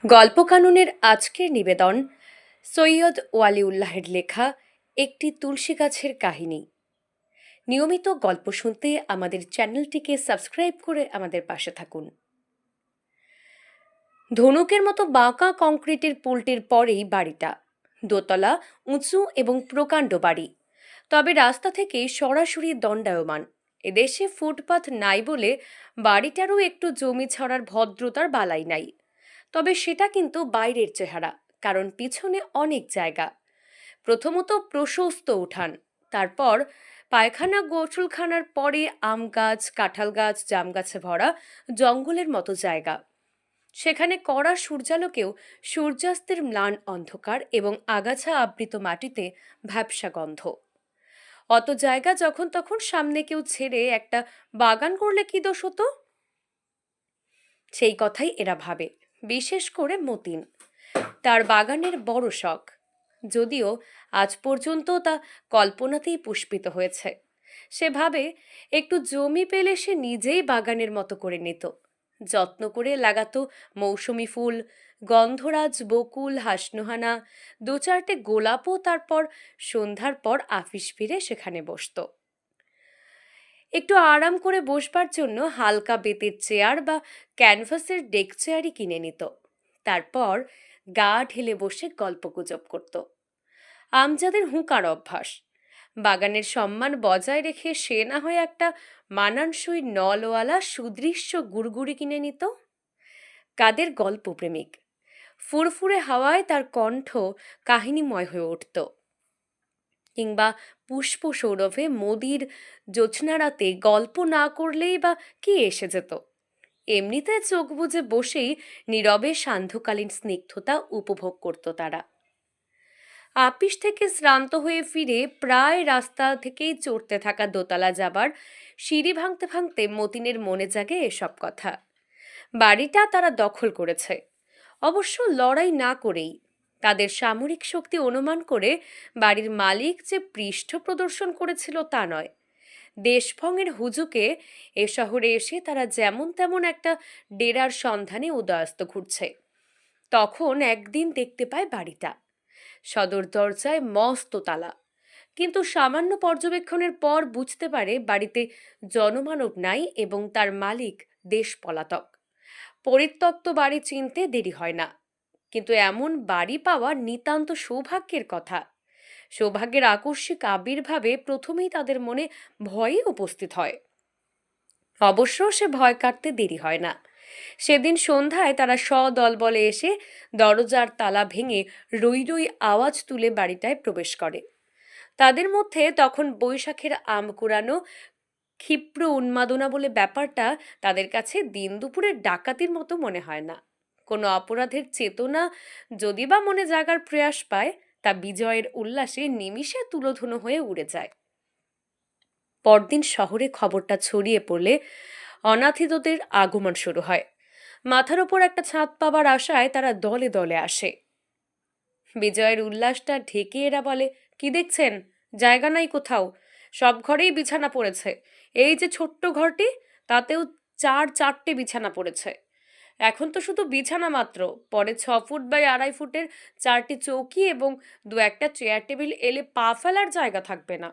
গল্প কাননের আজকের নিবেদন সৈয়দ ওয়ালিউল্লাহের লেখা একটি তুলসী গাছের কাহিনী। নিয়মিত গল্প শুনতে আমাদের চ্যানেলটিকে সাবস্ক্রাইব করে আমাদের পাশে থাকুন। ধনুকের মতো বাঁকা কংক্রিটের পুলটির পরেই বাড়িটা। দোতলা, উঁচু এবং প্রকাণ্ড বাড়ি, তবে রাস্তা থেকে সরাসরি দণ্ডায়মান। এদেশে ফুটপাথ নাই বলে বাড়িটারও একটু জমি ছাড়ার ভদ্রতার বালাই নাই। তবে সেটা কিন্তু বাইরের চেহারা, কারণ পিছনে অনেক জায়গা। প্রথমত প্রশস্ত উঠান, তারপর পায়খানা গোসলখানার পরে আম গাছ, কাঁঠাল গাছ, জাম গাছে ভরা জঙ্গলের মতো জায়গা। সেখানে কড়া সূর্যালোকেও সূর্যাস্তের ম্লান অন্ধকার এবং আগাছা আবৃত মাটিতে ভ্যাপসা গন্ধ। অত জায়গা যখন তখন সামনে কেউ ছেড়ে একটা বাগান করলে কি দোষ হতো? সেই কথাই এরা ভাবে, বিশেষ করে মতিন। তার বাগানের বড় শখ, যদিও আজ পর্যন্ত তা কল্পনাতেই পুষ্পিত হয়েছে। সে ভাবে একটু জমি পেলে সে নিজেই বাগানের মতো করে নিত, যত্ন করে লাগাতো মৌসুমি ফুল, গন্ধরাজ, বকুল, হাসনোহানা, দু চারটে গোলাপও। তারপর সন্ধ্যার পর আফিস ফিরে সেখানে বসত। একটু আরাম করে বসবার জন্য হালকা বেতের চেয়ার বা ক্যানভাসের ডেক চেয়ারই কিনে নিত। তারপর গা ঢেলে বসে গল্পগুজব করত। আমজাদের হুঁকার অভ্যাস। বাগানের সম্মান বজায় রেখে সে না হয় একটা মানানসই নলওয়ালা সুদৃশ্য গুড়গুড়ি কিনে নিত। কাদের গল্পপ্রেমিক। ফুরফুরে হাওয়ায় তার কণ্ঠ কাহিনীময় হয়ে উঠত। কিংবা পুষ্প সৌরভে মোদির জ্যোৎস্নারাতে গল্প না করলেই বা কি এসে যেত। এমনিতে চোখ বুজে বসেই নীরবে সান্ধ্যকালীন স্নিগ্ধতা উপভোগ করত তারা। আপিস থেকে শ্রান্ত হয়ে ফিরে প্রায় রাস্তা থেকেই চড়তে থাকা দোতলা যাবার সিঁড়ি ভাঙতে ভাঙতে মতিনের মনে জাগে এসব কথা। বাড়িটা তারা দখল করেছে, অবশ্য লড়াই না করেই। তাদের সামরিক শক্তি অনুমান করে বাড়ির মালিক যে পৃষ্ঠ প্রদর্শন করেছিল তা নয়। দেশভঙের হুজুকে এ শহরে এসে তারা যেমন তেমন একটা ডেরার সন্ধানে উদয়াস্ত ঘুরছে। তখন একদিন দেখতে পায় বাড়িটা। সদর দরজায় মস্ত তালা, কিন্তু সামান্য পর্যবেক্ষণের পর বুঝতে পারে বাড়িতে জনমানব নাই এবং তার মালিক দেশ পলাতক। পরিত্যক্ত বাড়ি চিনতে দেরি হয় না, কিন্তু এমন বাড়ি পাওয়া নিতান্ত সৌভাগ্যের কথা। সৌভাগ্যের আকস্মিক আবির্ভাবে প্রথমেই তাদের মনে ভয়ই উপস্থিত হয়। অবশ্য সে ভয় কাটতে দেরি হয় না। সেদিন সন্ধ্যায় তারা সদলবলে এসে দরজার তালা ভেঙে রই রই আওয়াজ তুলে বাড়িটায় প্রবেশ করে। তাদের মধ্যে তখন বৈশাখের আম কুড়ানো ক্ষিপ্র উন্মাদনা বলে ব্যাপারটা তাদের কাছে দিন দুপুরের ডাকাতির মতো মনে হয় না। কোনো অপরাধের চেতনা যদি বা মনে জাগার প্রয়াস পায়, তা বিজয়ের উল্লাসে নিমিষে তুলোধুনো হয়ে উড়ে যায়। পরদিন শহরে খবরটা ছড়িয়ে পড়লে অনাথিতদের আগমন শুরু হয়। মাথার ওপর একটা ছাদ পাবার আশায় তারা দলে দলে আসে। বিজয়ের উল্লাসটা ঢেকে এরা বলে, কি দেখছেন? জায়গা নাই কোথাও, সব ঘরেই বিছানা পড়েছে। এই যে ছোট্ট ঘরটি, তাতেও চারটে বিছানা পড়েছে। এখন তো শুধু বিছানা মাত্র, পরে 6 ফুট বাই 2.5 ফুটের 4টি চৌকি এবং দু একটা চেয়ার টেবিল এলে পা ফেলার জায়গা থাকবে না।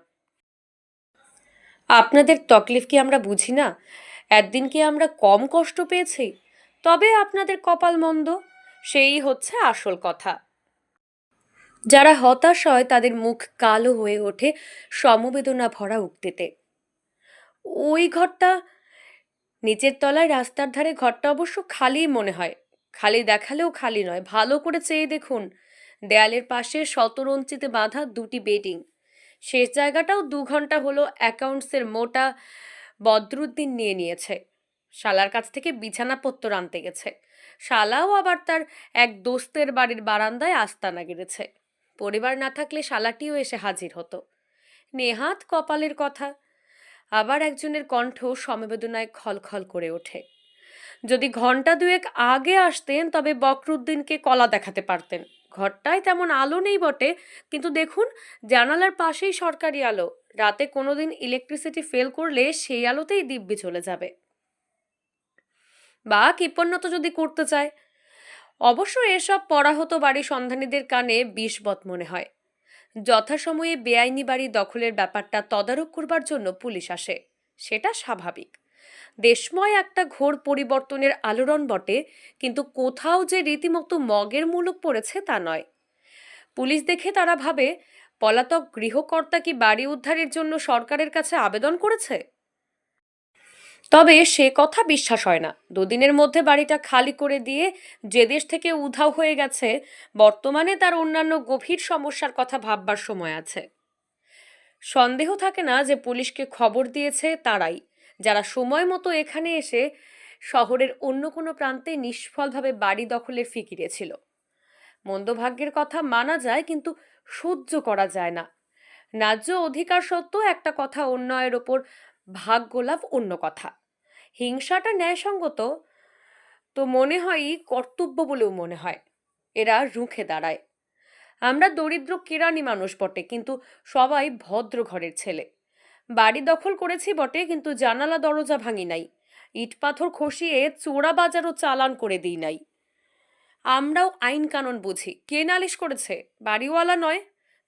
আপনাদের তকলিফ কি আমরা বুঝি না? একদিন কি আমরা কম কষ্ট পেয়েছি? তবে আপনাদের কপাল মন্দ, সেই হচ্ছে আসল কথা। যারা হতাশ হয় তাদের মুখ কালো হয়ে ওঠে সমবেদনা ভরা উক্তিতে। ওই ঘরটা, নিচের তলায় রাস্তার ধারে ঘরটা অবশ্য খালিই মনে হয়। খালি দেখালেও খালি নয়, ভালো করে চেয়ে দেখুন। দেয়ালের পাশে শতরঞ্চিতে বাঁধা 2টি বেডিং। শেষ জায়গাটাও 2 ঘন্টা হলো অ্যাকাউন্টসের মোটা বদরুদ্দিন নিয়ে নিয়েছে। শালার কাছ থেকে বিছানাপত্তর আনতে গেছে। শালাও আবার তার এক দোস্তের বাড়ির বারান্দায় আস্তানা গেড়েছে। পরিবার না থাকলে শালাটিও এসে হাজির হতো। নেহাত কপালের কথা। আবার একজনের কণ্ঠ সমবেদনায় খলখল করে ওঠে, যদি ঘন্টা দুয়েক আগে আসতেন তবে বকরুদ্দিনকে কলা দেখাতে পারতেন। ঘরটায় তেমন আলো নেই বটে, কিন্তু দেখুন, জানালার পাশেই সরকারি আলো। রাতে কোনোদিন ইলেকট্রিসিটি ফেল করলে সেই আলোতেই দিব্যি চলে যাবে। বা কৃপণতা যদি করতে চায়, অবশ্য এসব পরাহত বাড়ি সন্ধানীদের কানে বিষবৎ মনে হয়। যথাসময়ে বেআইনি বাড়ি দখলের ব্যাপারটা তদারক করবার জন্য পুলিশ আসে, সেটা স্বাভাবিক। দেশময় একটা ঘোর পরিবর্তনের আলোড়ন বটে, কিন্তু কোথাও যে রীতিমতো মগের মুলুক পড়েছে তা নয়। পুলিশ দেখে তারা ভাবে, পলাতক গৃহকর্তা কি বাড়ি উদ্ধারের জন্য সরকারের কাছে আবেদন করেছে? তবে সে কথা বিশ্বাস হয় না। দুদিনের মধ্যে বাড়িটা খালি করে দিয়ে যে দেশ থেকে উধাও হয়ে গেছে, বর্তমানে তার অন্যান্য গভীর সমস্যার কথা ভাববার সময় আছে। সন্দেহ থাকে না যে পুলিশকে খবর দিয়েছে তারাই, যারা সময় মতো এখানে এসে শহরের অন্য কোনো প্রান্তে নিষ্ফলভাবে বাড়ি দখলের ফিকিরে ছিল। মন্দভাগ্যের কথা মানা যায়, কিন্তু সহ্য করা যায় না। ন্যায্য অধিকার সত্ত্বেও একটা কথা, অন্যায়ের ওপর ভাগ্যলাভ অন্য কথা। হিংসাটা ন্যায়সঙ্গত তো মনে হয়ই, কর্তব্য বলেও মনে হয়। এরা রুখে দাঁড়ায়। আমরা দরিদ্র কেরানি মানুষ বটে, কিন্তু সবাই ভদ্র ঘরের ছেলে। বাড়ি দখল করেছি বটে, কিন্তু জানালা দরজা ভাঙি নাই, ইট পাথর খসিয়ে চোরা বাজারও চালান করে দিই নাই। আমরাও আইন কানুন বুঝি। কে নালিশ করেছে? বাড়িওয়ালা নয়।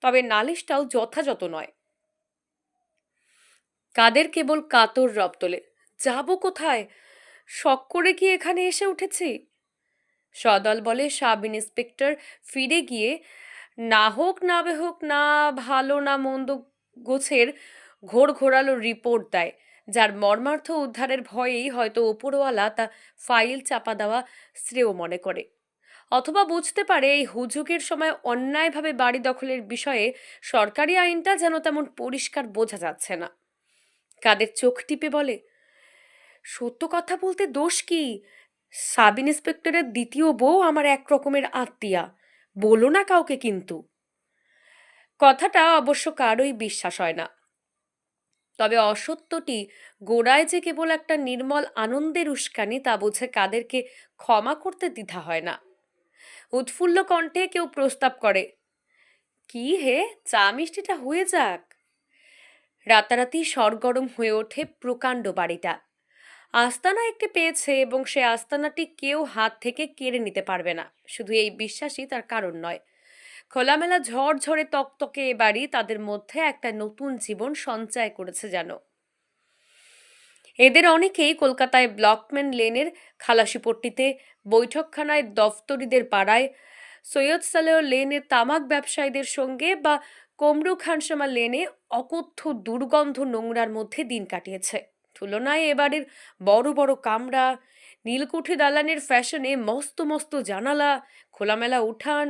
তবে নালিশটাও যথাযথ নয়। কাদের কেবল কাতর রব তোলে। যাব কোথায়? শখ করে কি এখানে এসে উঠেছি? সদল বলে সাব ইন্সপেক্টর ফিরে গিয়ে না হোক না হোক, না ভালো না মন্দ গোছের ঘোর ঘোরালো রিপোর্ট দেয়, যার মর্মার্থ উদ্ধারের ভয়েই হয়তো ওপরওয়ালা তা ফাইল চাপা দেওয়া শ্রেয় মনে করে। অথবা বুঝতে পারে এই হুজুগের সময় অন্যায়ভাবে বাড়ি দখলের বিষয়ে সরকারি আইনটা যেন তেমন পরিষ্কার বোঝা যাচ্ছে না। কাদের চোখ টিপে বলে, সত্য কথা বলতে দোষ কি? সাব ইন্সপেক্টরের দ্বিতীয় বউ আমার এক রকমের আত্মীয়া, বলো না কাউকে কিন্তু। কথাটা অবশ্য কারোই বিশ্বাস হয় না। তবে অসত্যটি গোড়ায় যে কেবল একটা নির্মল আনন্দের উস্কানি, তা বুঝে কাদেরকে ক্ষমা করতে দ্বিধা হয় না। উৎফুল্ল কণ্ঠে কেউ প্রস্তাব করে, কি হে, চা মিষ্টিটা হয়ে যাক। রাতারাতি সরগরম হয়ে ওঠে প্রকাণ্ড বাড়িটা। আস্তানা একটি পেয়েছে, এবং সে আস্তানাটি কেউ হাত থেকে কেড়ে নিতে পারবে না। শুধু এই বিশ্বাসই তার কারণ নয়। খোলামেলা ঝড়ঝড়ে তকতকে এ বাড়ি তাদের মধ্যে একটা নতুন জীবন সঞ্চয় করেছে যেন। এদের অনেকেই কলকাতায় ব্লকম্যান লেনের খালাসিপট্টিতে, বৈঠকখানায় দফতরিদের পাড়ায়, সৈয়দ সালেহ লেনে তামাক ব্যবসায়ীদের সঙ্গে, বা কমরু খানসামা লেনে অকথ্য দুর্গন্ধ নোংরার মধ্যে দিন কাটিয়েছে। তুলনায় এবারের বড় বড় কামরা, নীলকুঠি দালানের ফ্যাশনে মস্ত মস্ত জানালা, খোলামেলা উঠান,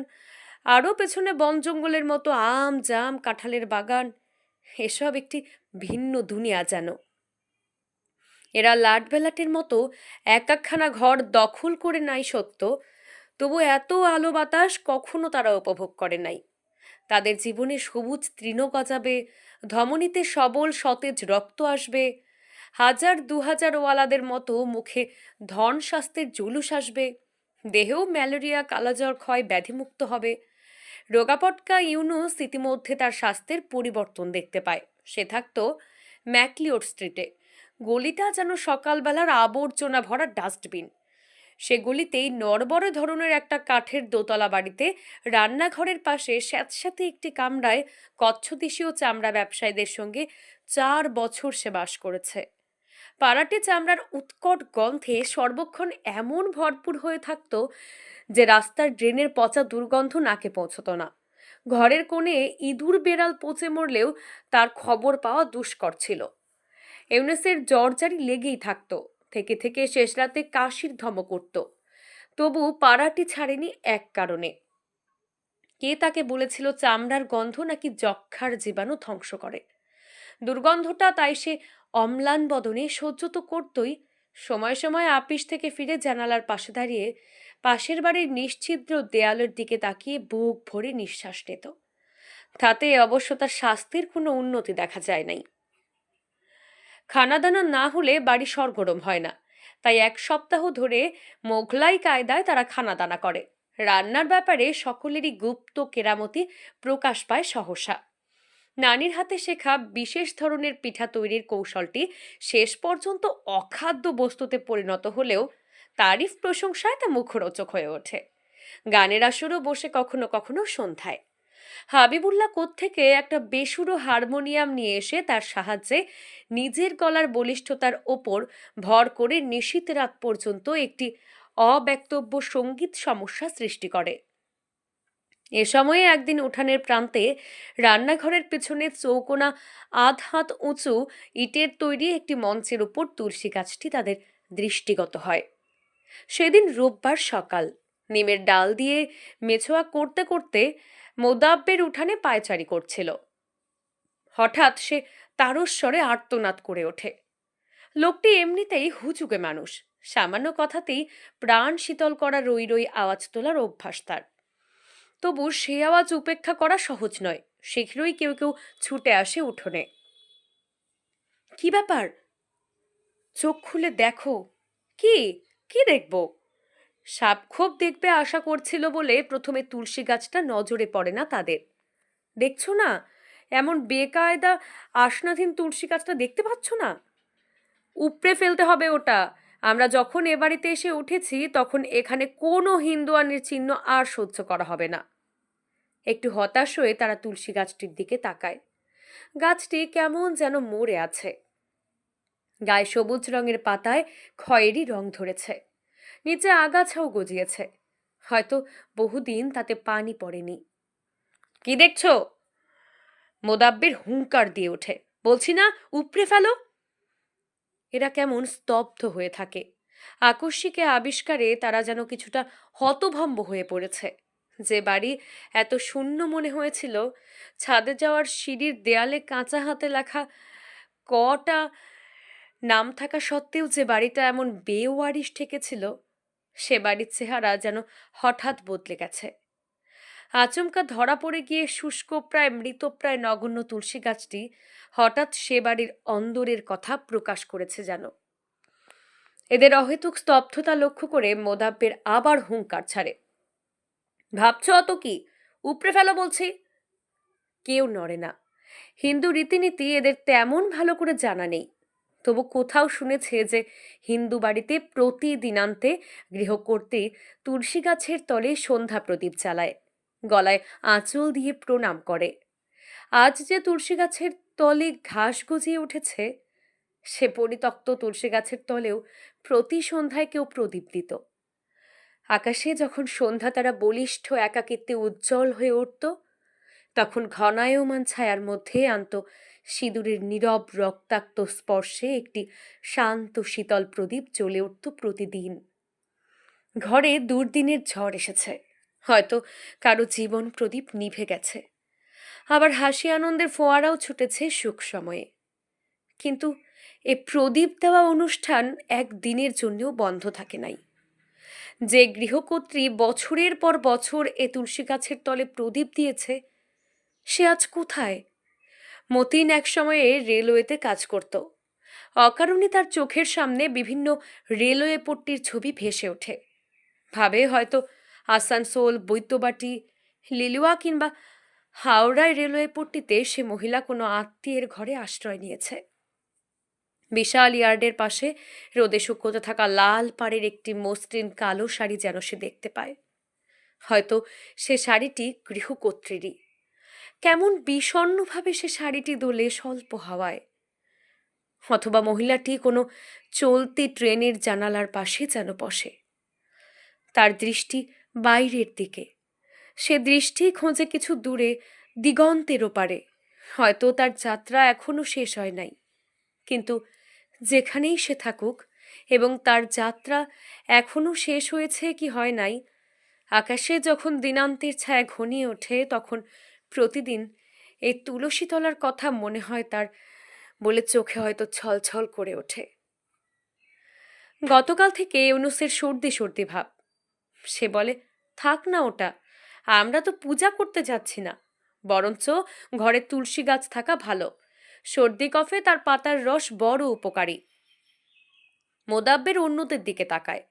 আরও পেছনে বন জঙ্গলের মতো আম জাম কাঁঠালের বাগান, এসব একটি ভিন্ন দুনিয়া যেন। এরা লাটবেলাটের মতো এক একখানা ঘর দখল করে নাই সত্য, তবু এত আলো বাতাস কখনো তারা উপভোগ করে নাই। তাদের জীবনে সবুজ তৃণ গজাবে, ধমনীতে সবল সতেজ রক্ত আসবে, হাজার ২০০০ ওয়ালাদের মতো মুখে ধন স্বাস্থ্যের জুলুস আসবে, দেহেও ম্যালেরিয়া কালাজ্বর ক্ষয় ব্যাধিমুক্ত হবে। রোগাপটকা ইউনুস ইতিমধ্যে তার স্বাস্থ্যের পরিবর্তন দেখতে পায়। সে থাকতো ম্যাকলিওড স্ট্রিটে। গলিটা যেন সকালবেলার আবর্জনা ভরা ডাস্টবিন। সে গলিতেই নড়বড়ে ধরনের একটা কাঠের দোতলা বাড়িতে, রান্নাঘরের পাশে স্যাঁতস্যাঁতে একটি কামরায় কচ্ছদেশীয় চামড়া ব্যবসায়ীদের সঙ্গে ৪ বছর সে বাস করেছে। পাড়াটি চামড়ার উৎকট গন্ধে সর্বক্ষণ এমন ভরপুর হয়ে থাকতো যে রাস্তার ড্রেনের পচা দুর্গন্ধ নাকে পৌঁছত না। ঘরের কোণে ইঁদুর বেড়াল পচে মরলেও তার খবর পাওয়া দুষ্কর ছিল। ইউনুসের জ্বরজারি লেগেই থাকতো। থেকে থেকে শেষ রাতে কাশির ধমক উঠত। তবু পাড়াটি ছাড়েনি এক কারণে। কে তাকে বলেছিল চামড়ার গন্ধ নাকি যক্ষার জীবাণু ধ্বংস করে? দুর্গন্ধটা তাই সে অম্লান বদনে সহ্য তো করতই। সময় সময় আপিস থেকে ফিরে জানালার পাশে দাঁড়িয়ে পাশের বাড়ির নিশ্ছিদ্র দেয়ালের দিকে তাকিয়ে বুক ভরে নিঃশ্বাস নিত। তাতে অবশ্য তার স্বাস্থ্যের কোনো উন্নতি দেখা যায় নাই। খানাদানা না হলে বাড়ি সরগরম হয় না, তাই ১ সপ্তাহ ধরে মোগলাই কায়দায় তারা খানাদানা করে। রান্নার ব্যাপারে সকলেরই গুপ্ত কেরামতি প্রকাশ পায় সহসা। নানির হাতে শেখা বিশেষ ধরনের পিঠা তৈরির কৌশলটি শেষ পর্যন্ত অখাদ্য বস্তুতে পরিণত হলেও তারিফ প্রশংসায় তা মুখরোচক হয়ে ওঠে। গানের আসরও বসে কখনো কখনো সন্ধ্যায়। হাবিবুল্লাহ কোত্থেকে একটা বেসুরো হারমোনিয়াম নিয়ে এসে তার সাহায্যে নিজের গলার বলিষ্ঠতার ওপর ভর করে নিশীথ রাত পর্যন্ত একটি অব্যক্তব্য সঙ্গীত সমস্যা সৃষ্টি করে। এ সময়ে একদিন উঠানের প্রান্তে রান্নাঘরের পেছনে চৌকোনা আধ হাত উঁচু ইটের তৈরি একটি মঞ্চের উপর তুলসী গাছটি তাদের দৃষ্টিগত হয়। সেদিন রোববার সকাল, নিমের ডাল দিয়ে মেছোয়া করতে করতে মোদাব্বের উঠানে পায়চারি করছিল। হঠাৎ সে তারস্বরে আর্তনাদ করে ওঠে। লোকটি এমনিতেই হুচুকে মানুষ, সামান্য কথাতেই প্রাণ শীতল করা রই রই আওয়াজ তোলার অভ্যাস তার। তবু সে আওয়াজ উপেক্ষা করা সহজ নয়। শীঘ্রই কেউ কেউ ছুটে আসে উঠোনে। কি ব্যাপার? চোখ খুলে দেখো। কি? কি দেখব? সাপখোপ দেখবে আশা করছিল বলে প্রথমে তুলসী গাছটা নজরে পড়ে না তাদের। দেখছো না, এমন বেকায়দা আসনাধীন তুলসী গাছটা দেখতে পাচ্ছ না? উপড়ে ফেলতে হবে ওটা। আমরা যখন এ বাড়িতে এসে উঠেছি তখন এখানে কোনো হিন্দুয়ানির চিহ্ন আর সহ্য করা হবে না। একটু হতাশ হয়ে তারা তুলসী গাছটির দিকে তাকায়। গাছটি কেমন যেন মরে আছে। গায়ে সবুজ রঙের পাতায় খয়েরি রং ধরেছে, নিচে আগাছাও গজিয়েছে। হয়তো বহুদিন তাতে পানি পড়েনি। কি দেখছো? মোদাব্বের হুঙ্কার দিয়ে ওঠে। বলছি না, উপড়ে ফেলো। এরা কেমন স্তব্ধ হয়ে থাকে। আকস্মিকে আবিষ্কারে তারা যেন কিছুটা হতভম্ব হয়ে পড়েছে। যে বাড়ি এত শূন্য মনে হয়েছিল, ছাদে যাওয়ার সিঁড়ির দেয়ালে কাঁচা হাতে লেখা কটা নাম থাকা সত্ত্বেও যে বাড়িটা এমন বেওয়ারিশ ঠেকেছিল, সে বাড়ির চেহারা যেন হঠাৎ বদলে গেছে। আচমকা ধরা পড়ে গিয়ে শুষ্ক প্রায় মৃতপ্রায় নগণ্য তুলসী গাছটি হঠাৎ সে বাড়ির অন্দরের কথা প্রকাশ করেছে যেন। এদের অহেতুক স্তব্ধতা লক্ষ্য করে মোদাব্বের আবার হুঙ্কার ছাড়ে। ভাবছ অত কি? উপড়ে ফেলো বলছি। কেউ নড়ে না। হিন্দু রীতিনীতি এদের তেমন ভালো করে জানা নেই। তবু কোথাও শুনেছে যে হিন্দু বাড়িতে প্রতিদিনান্তে গৃহকর্ত্রী তুলসী গাছের তলে সন্ধ্যা প্রদীপ জ্বালায়, গলায় আঁচল দিয়ে প্রণাম করে। আজ যে তুলসী গাছের তলে ঘাস গজিয়ে উঠেছে, সে পরিত্যক্ত তুলসী গাছের তলেও প্রতি সন্ধ্যায় কেউ প্রদীপ দিত। আকাশে যখন সন্ধ্যা তারা বলিষ্ঠ একাকিত্বে উজ্জ্বল হয়ে উঠত, তখন ঘনায়মান ছায়ার মধ্যে আনত সিঁদুরের নীরব রক্তাক্ত স্পর্শে একটি শান্ত শীতল প্রদীপ জ্বলে উঠত প্রতিদিন। ঘরে দুর্দিনের ঝড় এসেছে, হয়তো কারো জীবন প্রদীপ নিভে গেছে, আবার হাসি আনন্দের ফোয়ারাও ছুটেছে সুখ সময়ে। কিন্তু এ প্রদীপ দেওয়া অনুষ্ঠান একদিনের জন্যও বন্ধ থাকে নাই। যে গৃহকর্ত্রী বছরের পর বছর এ তুলসী গাছের তলে প্রদীপ দিয়েছে, সে আজ কোথায়? মতিন এক সময়ে রেলওয়েতে কাজ করত। অকারণে তার চোখের সামনে বিভিন্ন রেলওয়ে পট্টির ছবি ভেসে ওঠে। ভাবে হয়তো আসানসোল, বৈদ্যবাটি, লিলুয়া কিংবা হাওড়ায় রেলওয়ে পট্টিতে সে মহিলা কোনো আত্মীয়ের ঘরে আশ্রয় নিয়েছে। বিশাল ইয়ার্ডের পাশে রোদে শুকোতে থাকা লাল পাড়ের একটি মসৃণ কালো শাড়ি যেন সে দেখতে পায়। হয়তো সে শাড়িটি গৃহকর্ত্রীরই। কেমন বিষণ্ণভাবে সে শাড়িটি দোলে স্বল্প হাওয়ায়। অথবা মহিলাটি কোনো চলতি ট্রেনের জানালার পাশে যেন বসে। তার দৃষ্টি বাইরের দিকে। সে দৃষ্টি খোঁজে কিছু দূরে, দিগন্তের ওপারে। হয়তো তার যাত্রা এখনো শেষ হয় নাই। কিন্তু যেখানেই সে থাকুক এবং তার যাত্রা এখনো শেষ হয়েছে কি হয় নাই, আকাশে যখন দিনান্তের ছায়া ঘনিয়ে ওঠে তখন প্রতিদিন এই তুলসীতলার কথা মনে হয় তার, বলে চোখে হয়তো ছলছল করে ওঠে। গতকাল থেকে ইউনুসের সর্দি সর্দি ভাব। সে বলে, থাক না ওটা, আমরা তো পূজা করতে যাচ্ছি না, বরঞ্চ ঘরে তুলসী গাছ থাকা ভালো। সর্দি কফে তার পাতার রস বড় উপকারী। মোদাব্বের অন্যদের দিকে তাকায়।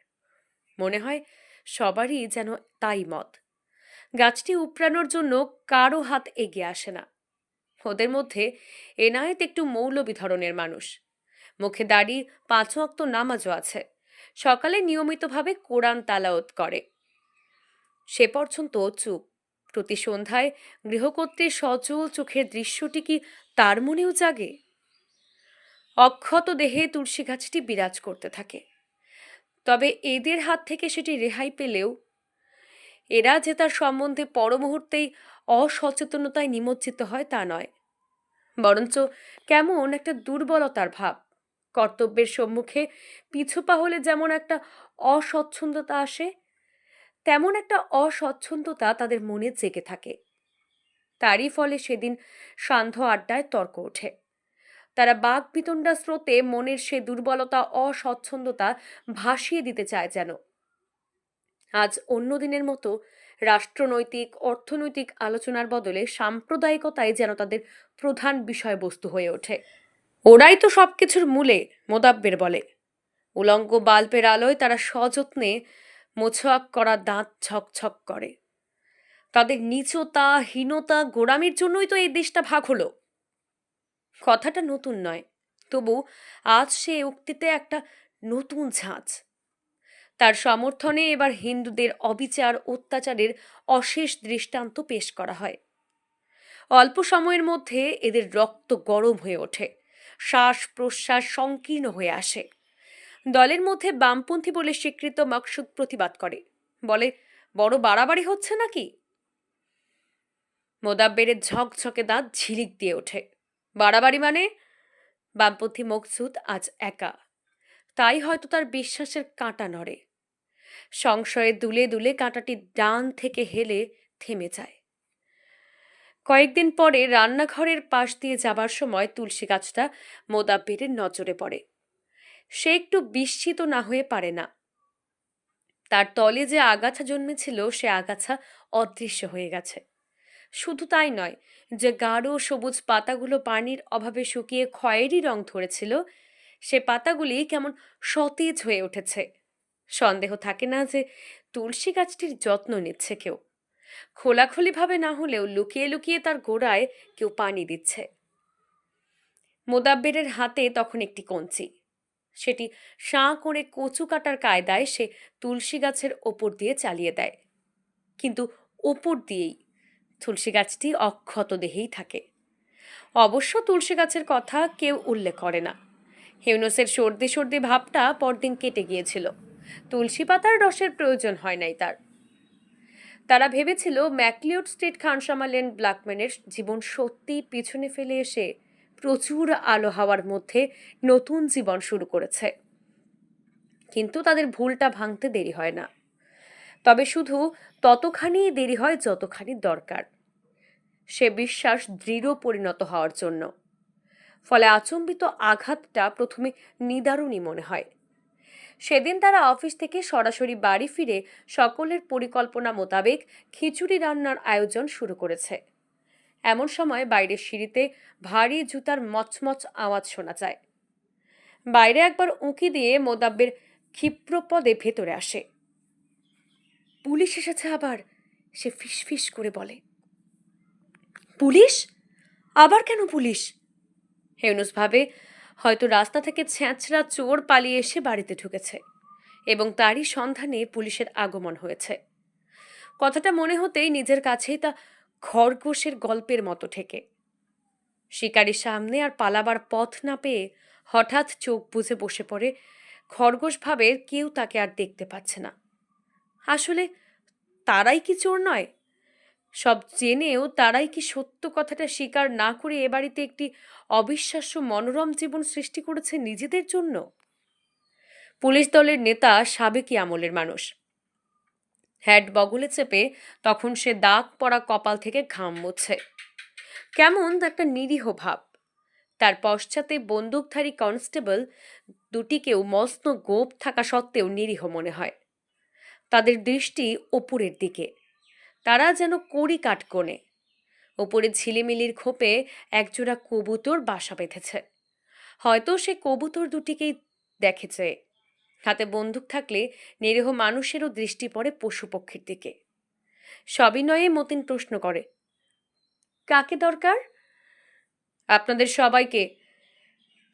মনে হয় সবারই যেন তাই মত। গাছটি উপড়ানোর জন্য কারো হাত এগিয়ে আসে না। ওদের মধ্যে এনায়েত একটু মৌলবী ধরনের মানুষ। মুখে দাড়ি, 5 ওয়াক্ত নামাজও আছে। সকালে নিয়মিতভাবে কোরআন তালাওয়াত করে। সে পর্যন্ত চুপ। প্রতি সন্ধ্যায় গৃহকর্ত্রীর সজল চোখের দৃশ্যটি কি তার মনেও জাগে? অক্ষত দেহে তুলসী গাছটি বিরাজ করতে থাকে। তবে এদের হাত থেকে সেটি রেহাই পেলেও এরা যে তার সম্বন্ধে পর মুহূর্তেই অসচেতনতায় নিমজ্জিত হয় তা নয়, বরঞ্চ কেমন একটা দুর্বলতার ভাব। কর্তব্যের সম্মুখে পিছুপা হলে যেমন একটা অস্বচ্ছন্দতা আসে, তেমন একটা অস্বচ্ছন্দতা তাদের মনে জেগে থাকে। তারই ফলে সেদিন সান্ধ্য আড্ডায় তর্ক ওঠে। তারা বাক বিতণ্ডা স্রোতে মনের সে দুর্বলতা, অস্বচ্ছন্দতা ভাসিয়ে দিতে চায় যেন। আজ অন্য দিনের মতো রাষ্ট্রনৈতিক অর্থনৈতিক আলোচনার বদলে সাম্প্রদায়িকতাই যেন তাদের প্রধান বিষয়বস্তু হয়ে ওঠে। ওরাই তো সবকিছুর মূলে, মোদাব্বের বলে। উলঙ্গ বাল্বের আলোয় তারা সযত্নে মোছোয়াক করা দাঁত ঝকঝক করে। তাদের নীচতা, হীনতা, গোঁড়ামির জন্যই তো এই দেশটা ভাগ হলো। কথাটা নতুন নয়, তবু আজ সে উক্তিতে একটা নতুন ঝাঁজ। তার সমর্থনে এবার হিন্দুদের অবিচার অত্যাচারের অশেষ দৃষ্টান্ত পেশ করা হয়। অল্প সময়ের মধ্যে এদের রক্ত গরম হয়ে ওঠে, শ্বাস প্রশ্বাস সংকীর্ণ হয়ে আসে। দলের মধ্যে বামপন্থী বলে স্বীকৃত মকসুদ প্রতিবাদ করে, বলে বড় বাড়াবাড়ি হচ্ছে নাকি। মোদাব্বেরের ঝকঝকে দাঁত ঝিলিক দিয়ে ওঠে। বাড়াবাড়ি মানে? বামপন্থী মকসুদ আজ একা, তাই হয়তো তার বিশ্বাসের কাঁটা নড়ে। সংশয়ে দুলে দুলে কাঁটাটি ডান থেকে হেলে থেমে যায়। কয়েকদিন পরে রান্নাঘরের পাশ দিয়ে যাবার সময় তুলসী গাছটা মোদাব্বেরের নজরে পড়ে। সে একটু বিস্মিত না হয়ে পারে না। তার তলে যে আগাছা জন্মেছিল সে আগাছা অদৃশ্য হয়ে গেছে। শুধু তাই নয়, যে গাঢ় সবুজ পাতাগুলো পানির অভাবে শুকিয়ে খয়েরি রং ধরেছিল, সে পাতাগুলি কেমন সতেজ হয়ে উঠেছে। সন্দেহ থাকে না যে তুলসী গাছটির যত্ন নিচ্ছে কেউ। খোলাখুলিভাবে না হলেও লুকিয়ে লুকিয়ে তার গোড়ায় কেউ পানি দিচ্ছে। মোদাব্বেরের হাতে তখন একটি কঞ্চি। সেটি সাঁ করে কচু কাটার কায়দায় সে তুলসী গাছের ওপর দিয়ে চালিয়ে দেয়। কিন্তু ওপর দিয়েই, তুলসী গাছটি অক্ষত দেহেই থাকে। অবশ্য তুলসী গাছের কথা কেউ উল্লেখ করে না। হিউনুসের সর্দি সর্দি ভাবটা পরদিন কেটে গিয়েছিল। তুলসী পাতার রসের প্রয়োজন হয় নাই তার। তারা ভেবেছিল ম্যাকলিওড স্ট্রিট খানসামা লেন ব্ল্যাকম্যানের জীবন সত্যি পিছনে ফেলে এসে প্রচুর আলো হাওয়ার মধ্যে নতুন জীবন শুরু করেছে। কিন্তু তাদের ভুলটা ভাঙতে দেরি হয় না, তবে শুধু ততখানি দেরি হয় যতখানি দরকার সে বিশ্বাস দৃঢ় পরিণত হওয়ার জন্য। ফলে আচম্বিত আঘাতটা প্রথমে নিদারুণই মনে হয়। সেদিন তারা অফিস থেকে সরাসরি বাড়ি ফিরে সকলের পরিকল্পনা মোতাবেক খিচুড়ি রান্নার আয়োজন শুরু করেছে। এমন সময় বাইরের সিঁড়িতে ভারী জুতার মচমচ আওয়াজ শোনা যায়। বাইরে একবার উঁকি দিয়ে মোদাব্বের ক্ষিপ্রপদে ভেতরে আসে। পুলিশ এসেছে আবার, সে ফিসফিস করে বলে। পুলিশ? আবার কেন পুলিশ? হেউনুস ভাবে হয়তো রাস্তা থেকে ছেঁচড়া চোর পালিয়ে এসে বাড়িতে ঢুকেছে এবং তারই সন্ধানে পুলিশের আগমন হয়েছে। কথাটা মনে হতেই নিজের কাছেই তা খরগোশের গল্পের মতো ঠেকে। শিকারির সামনে আর পালাবার পথ না পেয়ে হঠাৎ চোখ বুজে বসে পড়ে। খরগোশ ভাবে কেউ তাকে আর দেখতে পাচ্ছে না। আসলে তারাই কি চোর নয়? সব জেনেও তারাই কি সত্য কথাটা স্বীকার না করে এ বাড়িতে একটি অবিশ্বাস্য মনোরম জীবন সৃষ্টি করেছে নিজেদের জন্য? পুলিশ দলের নেতা সাবেকি আমলের মানুষ। হ্যাট বগলে চেপে তখন সে দাগ পড়া কপাল থেকে ঘাম মুছছে। কেমন একটা নিরীহ ভাব। তার পশ্চাতে বন্দুকধারী কনস্টেবল দুটিকেও মস্ত গোপ থাকা সত্ত্বেও নিরীহ মনে হয়। তাদের দৃষ্টি ওপরের দিকে, তারা যেন কড়ি কাঠকোণে। ওপরে ঝিলিমিলির খোপে একজোড়া কবুতর বাসা বেঁধেছে। হয়তো সে কবুতর দুটিকেই দেখেছে। হাতে বন্দুক থাকলে নিরীহ মানুষেরও দৃষ্টি পড়ে পশু পক্ষীর দিকে। সবিনয়ে মতিন প্রশ্ন করে, কাকে দরকার? আপনাদের সবাইকে।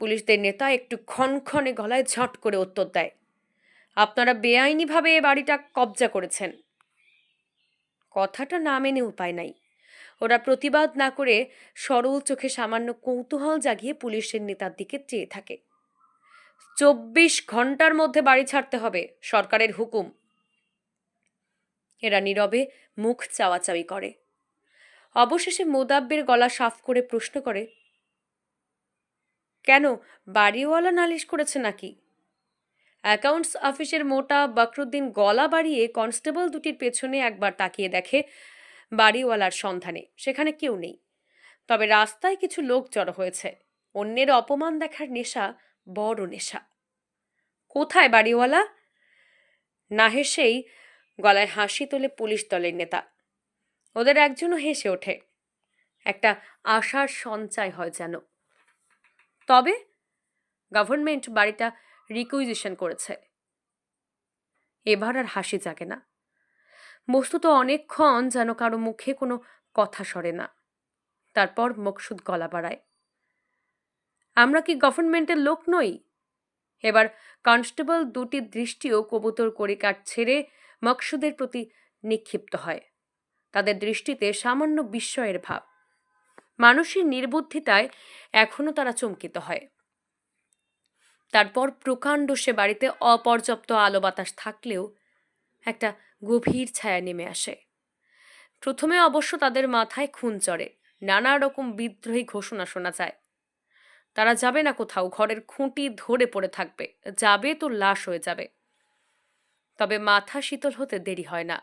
পুলিশদের নেতা একটু ক্ষণক্ষণে গলায় ঝট করে উত্তর দেয়, আপনারা বেআইনিভাবে এ বাড়িটা কবজা করেছেন। কথাটা না মেনে উপায় নাই। ওরা প্রতিবাদ না করে সরল চোখে সামান্য কৌতূহল জাগিয়ে পুলিশের নেতার দিকে চেয়ে থাকে। 24 ঘন্টার মধ্যে বাড়ি ছাড়তে হবে, সরকারের হুকুম। এরা নীরবে মুখ চাওয়াচাওয়ি করে। অবশেষে মোদাব্বের গলা সাফ করে প্রশ্ন করে, কেন, বাড়িওয়ালা নালিশ করেছে নাকি? অ্যাকাউন্টস অফিসের মোটা বকরুদ্দিন গলা বাড়িয়ে কনস্টেবল দুটির পেছনে একবার তাকিয়ে দেখে বাড়িওয়ালার সন্ধানে সেখানে কেউ নেই। তবে রাস্তায় কিছু লোক জড়ো হয়েছে। অন্যের অপমান দেখার নেশা বড় নেশা। কোথায় বাড়িওয়ালা? না হেসেই গলায় হাসি তোলে পুলিশ দলের নেতা। ওদের একজনও হেসে ওঠে। একটা আশার সঞ্চয় হয় যেন। তবে গভর্নমেন্ট বাড়িটা রিকুইজিশন করেছে। এবার আর হাসি জাগে না। বস্তুত অনেকক্ষণ যেন কারো মুখে কোনো কথা সরে না। তারপর মকসুদ গলা বাড়ায়, আমরা কি গভর্নমেন্টের লোক নই? এবার কনস্টেবল দুটি দৃষ্টিও কবুতর কড়িকাঠ ছেড়ে মকসুদের প্রতি নিক্ষিপ্ত হয়। তাদের দৃষ্টিতে সামান্য বিস্ময়ের ভাব। মানুষের নির্বুদ্ধিতায় এখনো তারা চমকিত হয়। তারপর প্রকাণ্ড সে বাড়িতে অপর্যাপ্ত আলো বাতাস থাকলেও একটা গভীর ছায়া নেমে আসে। প্রথমে অবশ্য তাদের মাথায় খুন চড়ে, নানা রকম বিদ্রোহী ঘোষণা শোনা যায়। তারা যাবে না কোথাও, ঘরের খুঁটি ধরে পড়ে থাকবে, যাবে তো লাশ হয়ে যাবে। তবে মাথা শীতল হতে দেরি হয় না।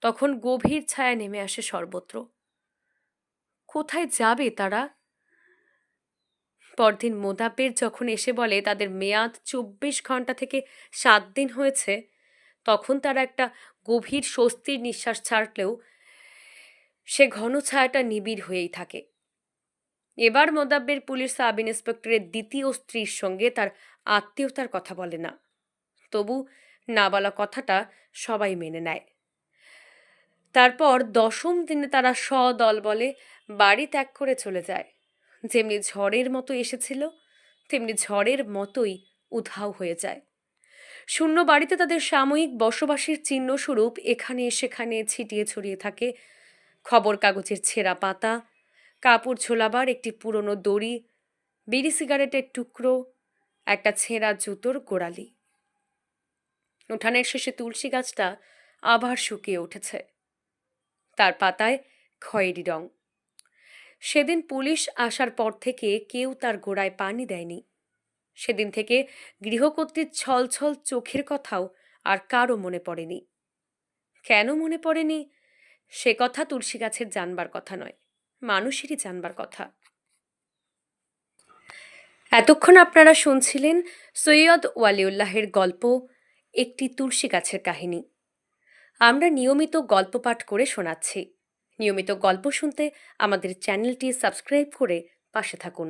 তখন গভীর ছায়া নেমে আসে সর্বত্র। কোথায় যাবে তারা? পরদিন মোদাব্বের যখন এসে বলে তাদের মেয়াদ 24 ঘন্টা থেকে 7 দিন হয়েছে, তখন তারা একটা গভীর স্বস্তির নিঃশ্বাস ছাড়লেও সে ঘন ছায়াটা নিবিড় হয়েই থাকে। এবার মোদাব্বের পুলিশ সাব ইন্সপেক্টরের দ্বিতীয় স্ত্রীর সঙ্গে তার আত্মীয়তার কথা বলে না। তবু না বলা কথাটা সবাই মেনে নেয়। তারপর 10ম দিনে তারা সদল বলে বাড়ি ত্যাগ করে চলে যায়। যেমনি ঝড়ের মতো এসেছিল তেমনি ঝড়ের মতোই উধাও হয়ে যায়। শূন্য বাড়িতে তাদের সাময়িক বসবাসের চিহ্নস্বরূপ এখানে সেখানে ছিটিয়ে ছড়িয়ে থাকে খবর কাগজের ছেঁড়া পাতা, কাপড় ঝোলাবার একটি পুরনো দড়ি, বিড়ি সিগারেটের টুকরো, একটা ছেঁড়া জুতোর গোড়ালি। উঠানের শেষে তুলসী গাছটা আবার শুকিয়ে উঠেছে, তার পাতায় খয়েরি রং। সেদিন পুলিশ আসার পর থেকে কেউ তার গোড়ায় পানি দেয়নি। সেদিন থেকে গৃহকর্ত্রীর ছলছল চোখের কথাও আর কারও মনে পড়েনি। কেন মনে পড়েনি সে কথা তুলসী গাছের জানবার কথা নয়, মানুষেরই জানবার কথা। এতক্ষণ আপনারা শুনছিলেন সৈয়দ ওয়ালিউল্লাহের গল্প একটি তুলসী গাছের কাহিনী। আমরা নিয়মিত গল্প পাঠ করে শোনাচ্ছি। নিয়মিত গল্প শুনতে আমাদের চ্যানেলটি সাবস্ক্রাইব করে পাশে থাকুন।